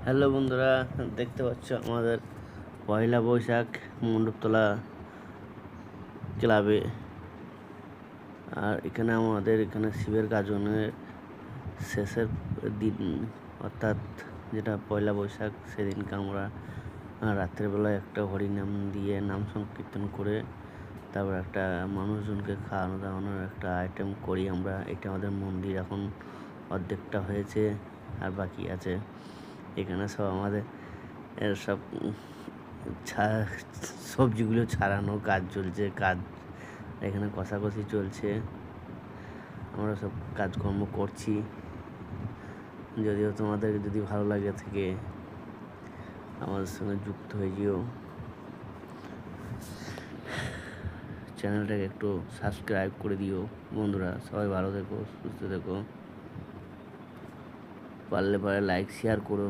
Hello বন্ধুরা, দেখতে পাচ্ছ আমাদের পয়লা বৈশাখ মণ্ডপতলা ক্লাবে। আর এখানে আমাদের শিবের গাজনের শেষের দিন, অর্থাৎ যেটা পয়লা বৈশাখ, সেদিনকে আমরা রাত্রেবেলায় একটা হরিনাম দিয়ে নাম সংকীর্তন করে তারপর একটা মানুষজনকে খাওয়ানো দাওয়ানোর একটা আইটেম করি আমরা। এটা আমাদের মন্দির এখন অর্ধেকটা হয়েছে আর বাকি আছে। এখানে সব আমাদের সব সবজিগুলো ছাড়ানো কাজ চলছে, এখানে কষাকষি চলছে, আমরা সব কাজকর্ম করছি। যদিও তোমাদের যদি ভালো লাগে থেকে আমাদের সঙ্গে যুক্ত হয়ে যেও। চ্যানেলটাকে একটু সাবস্ক্রাইব করে দিও বন্ধুরা। সবাই ভালো থেকো, সুস্থ থেকো, পারলে লাইক শেয়ার করো।